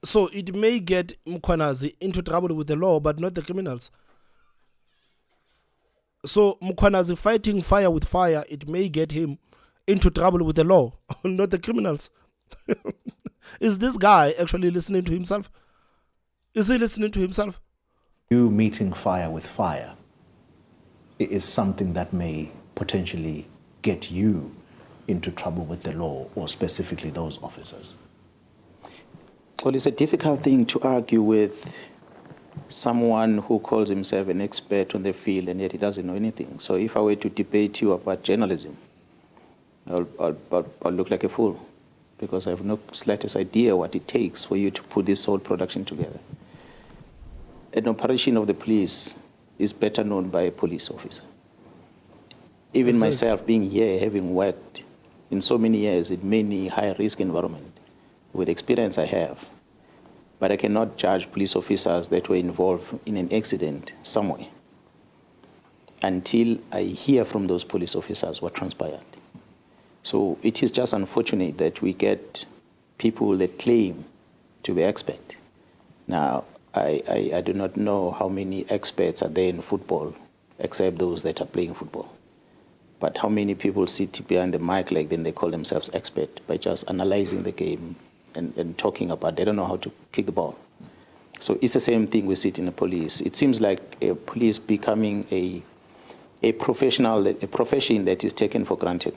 Speaker 1: So it may get Mkhwanazi into trouble with the law, but not the criminals. So Mkhwanazi fighting fire with fire, it may get him into trouble with the law, not the criminals. Is this guy actually listening to himself? Is he listening to himself?
Speaker 6: You meeting fire with fire is something that may potentially get you into trouble with the law, or specifically those officers.
Speaker 7: Well, it's a difficult thing to argue with someone who calls himself an expert on the field and yet he doesn't know anything. So if I were to debate you about journalism, I'll look like a fool, because I have no slightest idea what it takes for you to put this whole production together. An operation of the police is better known by a police officer. Even myself being here, having worked in so many years in many high-risk environments, with experience I have, but I cannot judge police officers that were involved in an accident somewhere until I hear from those police officers what transpired. So it is just unfortunate that we get people that claim to be expert. Now, I do not know how many experts are there in football, except those that are playing football. But how many people sit behind the mic like then they call themselves expert by just analyzing the game and talking about, they don't know how to kick the ball. So it's the same thing we see in the police. It seems like a police becoming a profession that is taken for granted.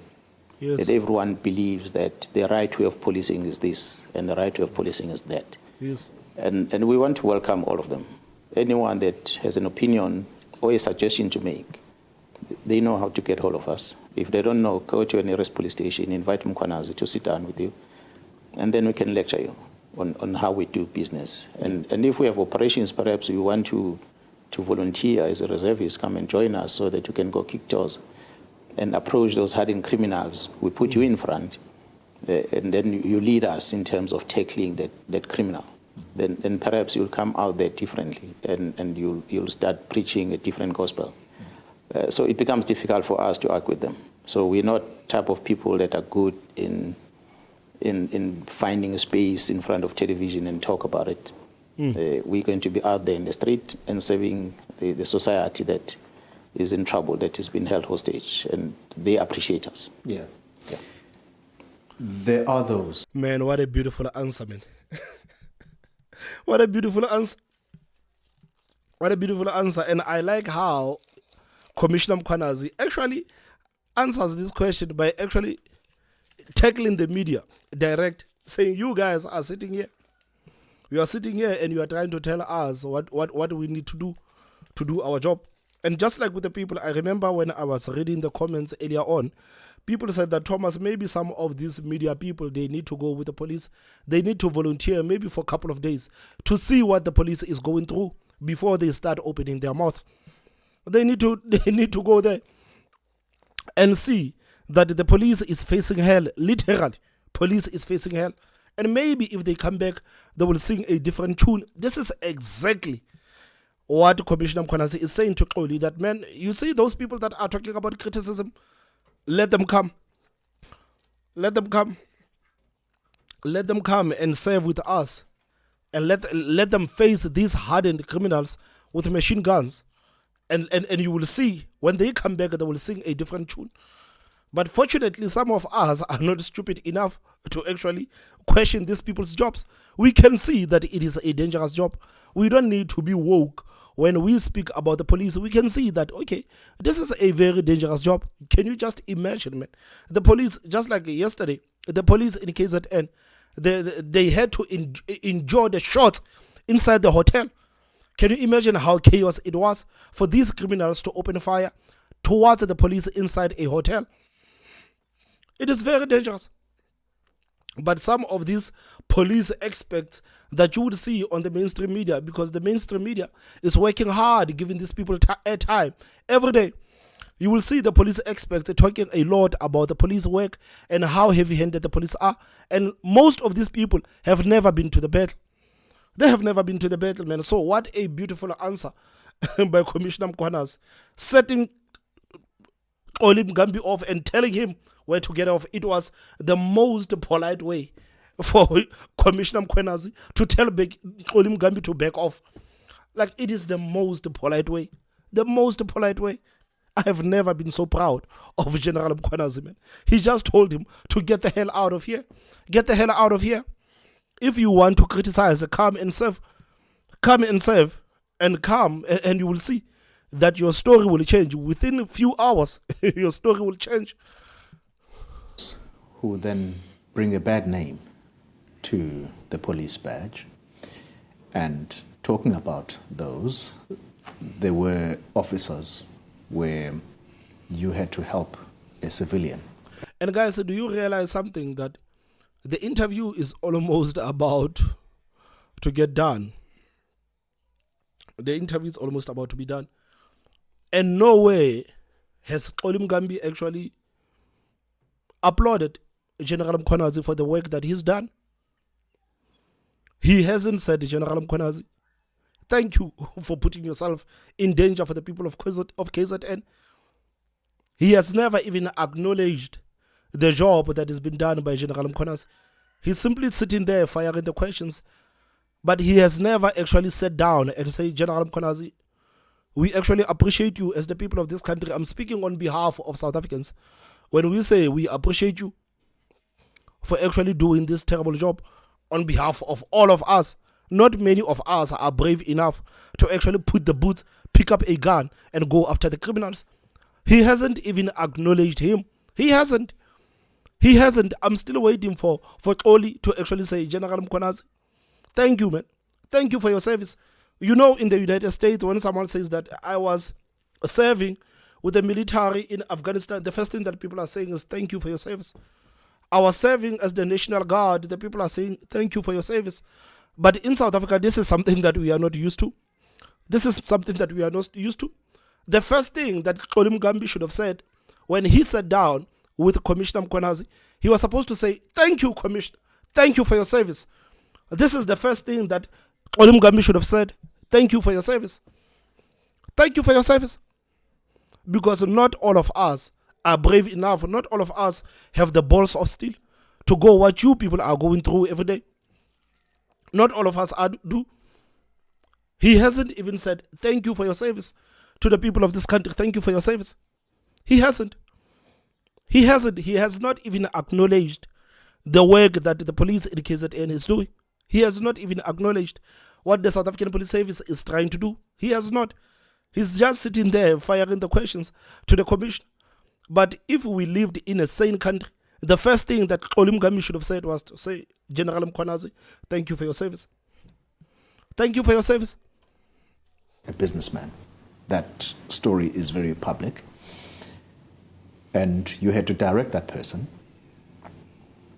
Speaker 1: Yes.
Speaker 7: That everyone believes that the right way of policing is this and the right way of policing is that.
Speaker 1: Yes.
Speaker 7: And we want to welcome all of them. Anyone that has an opinion or a suggestion to make, they know how to get hold of us. If they don't know, go to an nearest police station, invite Mkhwanazi to sit down with you, and then we can lecture you on how we do business. And if we have operations, perhaps you want to volunteer as a reservist, come and join us so that you can go kick doors and approach those hardened criminals. We put you in front, and then you lead us in terms of tackling that criminal. Then perhaps you'll come out there differently, and you'll start preaching a different gospel. So it becomes difficult for us to argue with them. So we're not type of people that are good in finding a space in front of television and talk about it. We're going to be out there in the street and serving the society that is in trouble, that has been held hostage, and they appreciate us.
Speaker 6: Yeah. There are those.
Speaker 1: Man, what a beautiful answer, man. What a beautiful answer. What a beautiful answer. And I like how Commissioner Mkhwanazi actually answers this question by actually tackling the media direct, saying, you guys are sitting here. You are sitting here and you are trying to tell us what we need to do our job. And just like with the people, I remember when I was reading the comments earlier on, people said that, Thomas, maybe some of these media people, they need to go with the police. They need to volunteer maybe for a couple of days to see what the police is going through before they start opening their mouth. They need to go there and see that the police is facing hell. Literally, police is facing hell. And maybe if they come back, they will sing a different tune. This is exactly what Commissioner Mkhwanazi is saying to Xoli, that, man, you see those people that are talking about criticism, let them come. Let them come. Let them come and serve with us. And let them face these hardened criminals with machine guns. And you will see, when they come back, they will sing a different tune. But fortunately, some of us are not stupid enough to actually question these people's jobs. We can see that it is a dangerous job. We don't need to be woke. When we speak about the police, we can see that, okay, this is a very dangerous job. Can you just imagine, man? The police, just like yesterday, the police in KZN, they had to endure the shots inside the hotel. Can you imagine how chaos it was for these criminals to open fire towards the police inside a hotel? It is very dangerous. But some of these police experts that you would see on the mainstream media, because the mainstream media is working hard, giving these people airtime every day. You will see the police experts talking a lot about the police work and how heavy-handed the police are. And most of these people have never been to the battle. They have never been to the battle, man. So what a beautiful answer by Commissioner Mkhwanazi, setting Olim Gambi off and telling him where to get off. It was the most polite way for Commissioner Mkhwanazi to tell Olim Gambi to back off. Like, it is the most polite way. The most polite way. I have never been so proud of General Mkhwanazi, man. He just told him to get the hell out of here. Get the hell out of here. If you want to criticize, come and serve. Come and serve. And come, and you will see that your story will change. Within a few hours, your story will change.
Speaker 6: Who then bring a bad name to the police badge. And talking about those, there were officers where you had to help a civilian.
Speaker 1: And guys, do you realize something? That the interview is almost about to get done. The interview is almost about to be done. And no way has Olim Gambi actually applauded General Mkhwanazi for the work that he's done. He hasn't said, General Mkhwanazi, thank you for putting yourself in danger for the people of KZN. He has never even acknowledged the job that has been done by General Mkhwanazi. He's simply sitting there firing the questions, but he has never actually sat down and said, General Mkhwanazi, we actually appreciate you as the people of this country. I'm speaking on behalf of South Africans. When we say we appreciate you for actually doing this terrible job on behalf of all of us, not many of us are brave enough to actually put the boots, pick up a gun, and go after the criminals. He hasn't even acknowledged him. He hasn't. I'm still waiting for Oli to actually say, General Mkhwanazi, thank you, man. Thank you for your service. You know, in the United States, when someone says that I was serving with the military in Afghanistan, the first thing that people are saying is, thank you for your service. I was serving as the National Guard. The people are saying, thank you for your service. But in South Africa, this is something that we are not used to. This is something that we are not used to. The first thing that Olim Gambi should have said when he sat down with Commissioner Mkhwanazi, he was supposed to say, thank you, Commissioner. Thank you for your service. This is the first thing that Olim Gambi should have said. Thank you for your service. Thank you for your service. Because not all of us are brave enough. Not all of us have the balls of steel to go what you people are going through every day. Not all of us do. He hasn't even said, thank you for your service to the people of this country. Thank you for your service. He hasn't. He has not even acknowledged the work that the police in KZN is doing. He has not even acknowledged what the South African Police Service is trying to do. He has not. He's just sitting there firing the questions to the commission. But if we lived in a sane country, the first thing that Olim Gambi should have said was to say, General Mkhwanazi, thank you for your service. Thank you for your service.
Speaker 6: A businessman. That story is very public. And you had to direct that person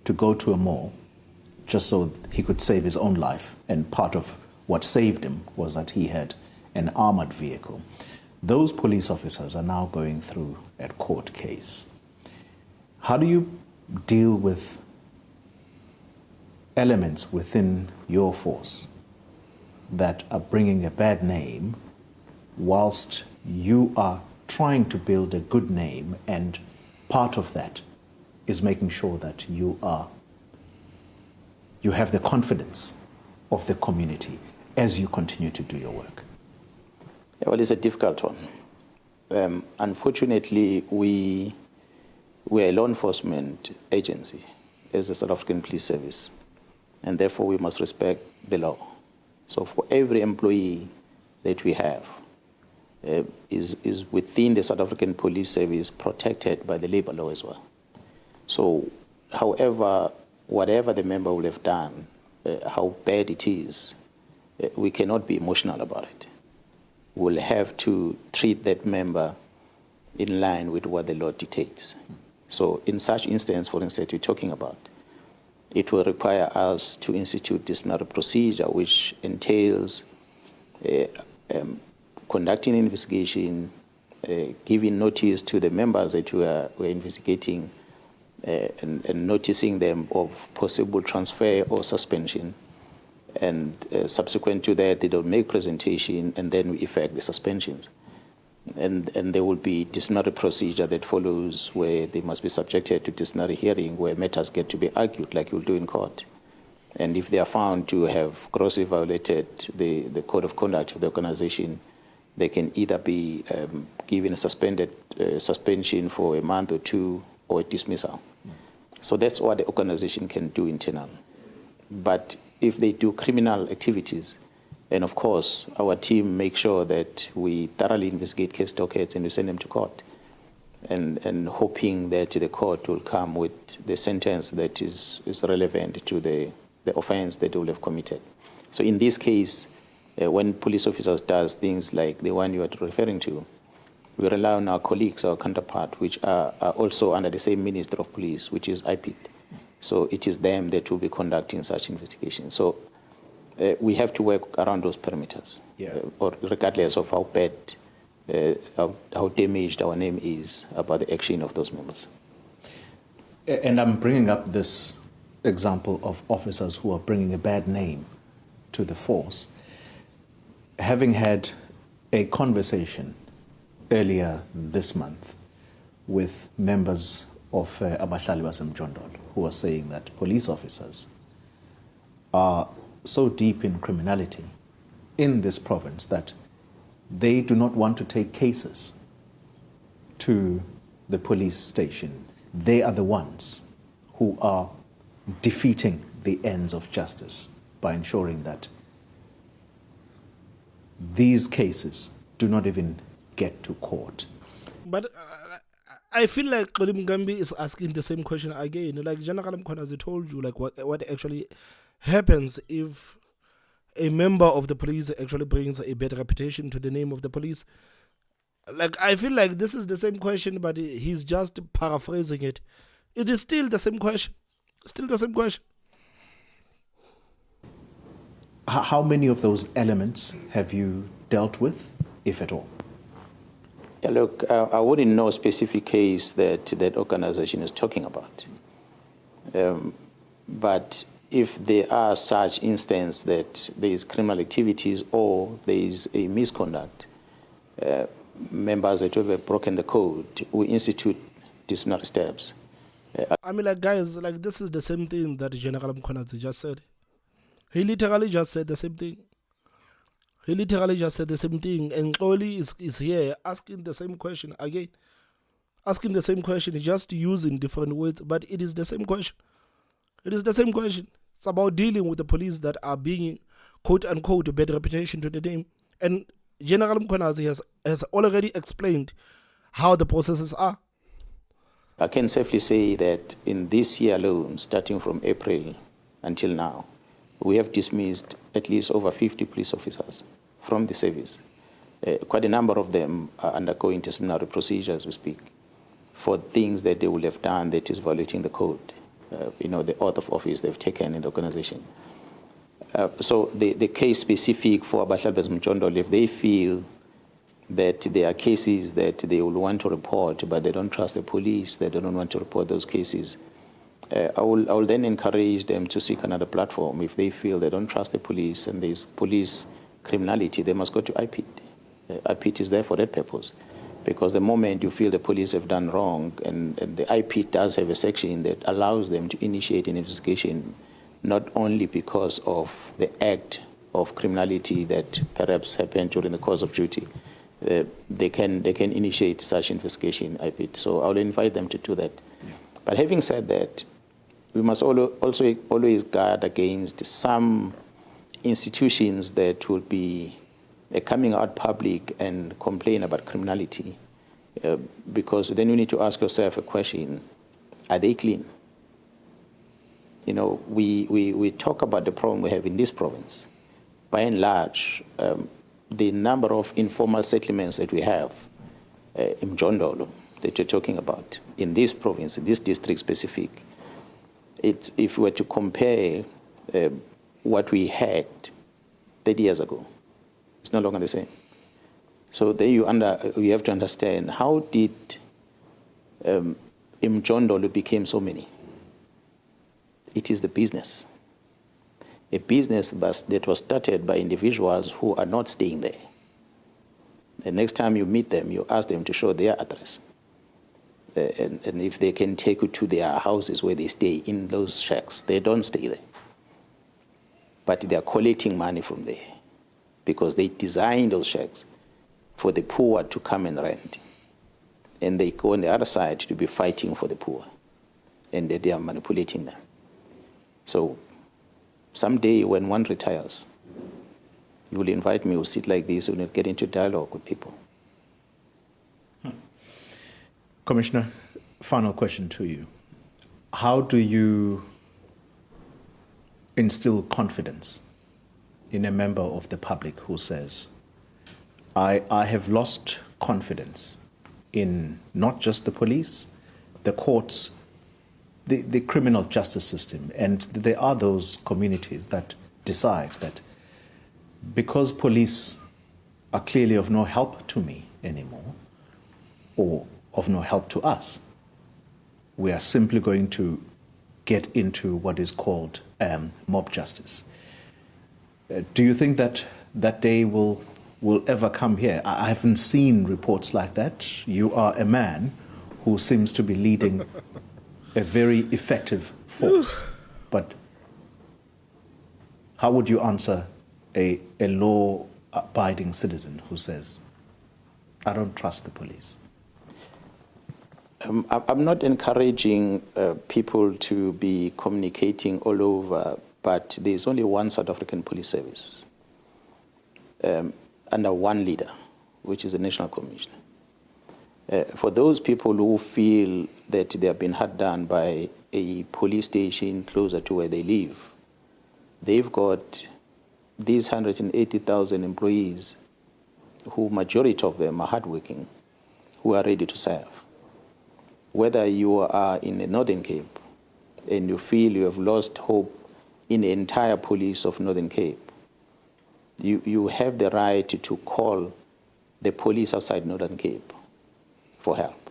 Speaker 6: to go to a mall just so he could save his own life. And part of what saved him was that he had an armored vehicle. Those police officers are now going through a court case. How do you deal with elements within your force that are bringing a bad name whilst you are trying to build a good name, and part of that is making sure that you have the confidence of the community as you continue to do your work?
Speaker 7: Yeah, well, it's a difficult one. Unfortunately, we are a law enforcement agency as the South African Police Service, and therefore we must respect the law. So for every employee that we have is within the South African Police Service protected by the labor law as well. So however, whatever the member will have done, how bad it is, we cannot be emotional about it. We'll have to treat that member in line with what the law dictates. So in such instance, for instance, you're talking about, it will require us to institute disciplinary procedure, which entails conducting an investigation, giving notice to the members that we're investigating, and noticing them of possible transfer or suspension, And subsequent to that, they don't make presentation, and then we effect the suspensions. And there will be disciplinary procedure that follows where they must be subjected to disciplinary hearing where matters get to be argued like you'll do in court. And if they are found to have grossly violated the code of conduct of the organization, they can either be given a suspension for a month or two or a dismissal. So that's what the organization can do internally. But if they do criminal activities, and of course, our team makes sure that we thoroughly investigate case dockets and we send them to court, and hoping that the court will come with the sentence that is relevant to the offense that they will have committed. So in this case, when police officers does things like the one you are referring to, we rely on our colleagues, our counterpart, which are also under the same Minister of Police, which is IPID. So it is them that will be conducting such investigations. So we have to work around those parameters, or regardless of how bad, how damaged our name is about the action of those members.
Speaker 6: And I'm bringing up this example of officers who are bringing a bad name to the force. Having had a conversation earlier this month with members of Abahlali Basemjondolo who are saying that police officers are so deep in criminality in this province that they do not want to take cases to the police station. They are the ones who are defeating the ends of justice by ensuring that these cases do not even get to court.
Speaker 1: But I feel like Xoli Mugambi is asking the same question again. Like General Mkhwana, as I told you, like what actually happens if a member of the police actually brings a bad reputation to the name of the police. Like, I feel like this is the same question, but he's just paraphrasing it. It is still the same question. Still the same question.
Speaker 6: How many of those elements have you dealt with, if at all?
Speaker 7: Yeah, look, I wouldn't know a specific case that that organization is talking about. But if there are such instances that there is criminal activities or there is a misconduct, members that have broken the code, we institute disciplinary steps.
Speaker 1: I mean, like, guys, like, this is the same thing that General Mkhwana just said. He literally just said the same thing. He literally just said the same thing. And Xoli is here asking the same question again. Asking the same question, just using different words, but it is the same question. It is the same question. It's about dealing with the police that are being, quote unquote, a bad reputation to the name. And General Mkhwana has already explained how the processes are.
Speaker 7: I can safely say that in this year alone, starting from April until now, we have dismissed at least over 50 police officers from the service. Quite a number of them are undergoing disciplinary procedures as we speak for things that they will have done that is violating the code. The oath of office they've taken in the organization. So the case specific for Abahlali Basemjondolo, if they feel that there are cases that they will want to report, but they don't trust the police, they don't want to report those cases, I will then encourage them to seek another platform. If they feel they don't trust the police and there's police criminality, they must go to IPID. IPID is there for that purpose. Because the moment you feel the police have done wrong, and the IPID does have a section that allows them to initiate an investigation, not only because of the act of criminality that perhaps happened during the course of duty, they can initiate such investigation, IPID. So I will invite them to do that. Yeah. But having said that, we must also always guard against some institutions that will be coming out public and complain about criminality, because then you need to ask yourself a question: are they clean? We talk about the problem we have in this province. By and large, the number of informal settlements that we have in Mjondolo that you're talking about in this province, in this district specific, it's, if we were to compare what we had 30 years ago, it's no longer the same. So there you have to understand, how did Mjondolo became so many? It is the business. a business that was started by individuals who are not staying there. The next time you meet them, you ask them to show their address. And if they can take you to their houses where they stay in those shacks, they don't stay there. But they are collecting money from there because they designed those shacks for the poor to come and rent. And they go on the other side to be fighting for the poor. And they are manipulating them. So someday when one retires, you will invite me, we'll sit like this, we'll get into dialogue with people.
Speaker 6: Commissioner, final question to you. How do you instill confidence in a member of the public who says, I have lost confidence in not just the police, the courts, the criminal justice system, and there are those communities that decide that because police are clearly of no help to me anymore, or of no help to us, we are simply going to get into what is called mob justice. Do you think that that day will ever come here? I haven't seen reports like that. You are a man who seems to be leading a very effective force. But how would you answer a law-abiding citizen who says, I don't trust the police?
Speaker 7: I'm not encouraging people to be communicating all over, but there's only one South African police service under one leader, which is the National Commissioner. For those people who feel that they have been hurt down by a police station closer to where they live, they've got these 180,000 employees who majority of them are hardworking, who are ready to serve. Whether you are in the Northern Cape and you feel you have lost hope in the entire police of Northern Cape, you have the right to call the police outside Northern Cape for help.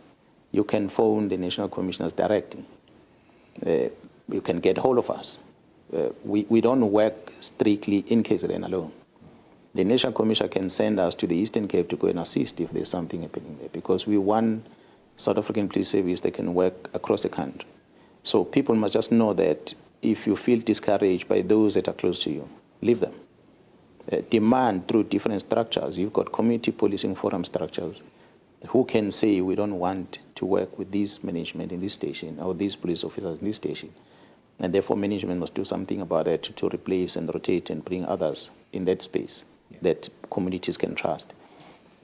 Speaker 7: You can phone the National Commissioners directly. You can get hold of us. We don't work strictly in KZN alone. The National Commissioner can send us to the Eastern Cape to go and assist if there's something happening there, because we want South African police service that can work across the country. So people must just know that if you feel discouraged by those that are close to you, leave them. Demand through different structures. You've got community policing forum structures who can say we don't want to work with this management in this station or these police officers in this station. And therefore management must do something about it to replace and rotate and bring others in that space that communities can trust.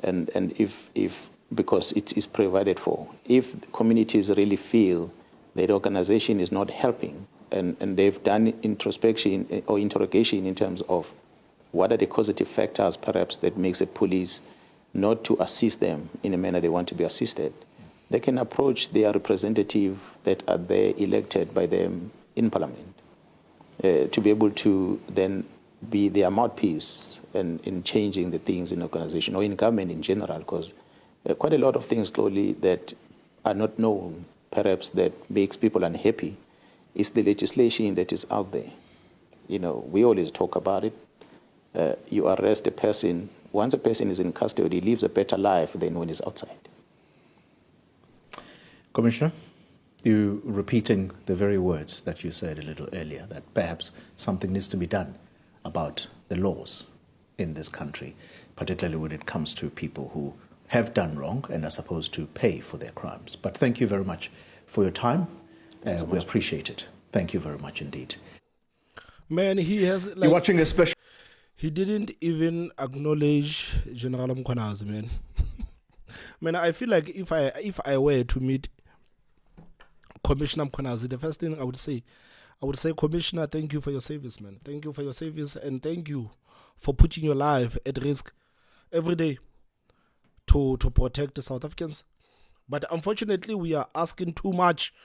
Speaker 7: And if because it is provided for. If communities really feel that the organization is not helping and they've done introspection or interrogation in terms of what are the causative factors perhaps that makes the police not to assist them in a manner they want to be assisted, they can approach their representative that are there elected by them in Parliament to be able to then be their mouthpiece in changing the things in the organization or in government in general, because quite a lot of things slowly that are not known, perhaps that makes people unhappy, is the legislation that is out there. You know, we always talk about it. You arrest a person. Once a person is in custody, he lives a better life than when he's outside.
Speaker 6: Commissioner, you repeating the very words that you said a little earlier, that perhaps something needs to be done about the laws in this country, particularly when it comes to people who have done wrong and are supposed to pay for their crimes. But thank you very much for your time. We appreciate it. Thank you very much indeed.
Speaker 1: Man, he has like,
Speaker 6: You're watching a special.
Speaker 1: he didn't even acknowledge General Mkhwanazi, man. Man, I feel like if I were to meet Commissioner Mkhwanazi, the first thing I would say, Commissioner, thank you for your service, man. Thank you for your service, and thank you for putting your life at risk every day to protect the South Africans. But unfortunately, we are asking too much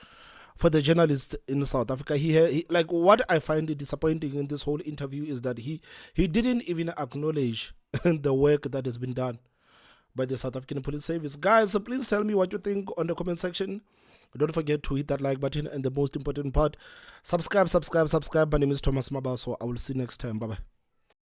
Speaker 1: for the journalist in South Africa. He like, what I find disappointing in this whole interview is that he didn't even acknowledge the work that has been done by the South African Police Service. Guys, please tell me what you think on the comment section. Don't forget to hit that like button, and the most important part, subscribe. My name is Thomas Mabaso. I will see you next time. Bye bye.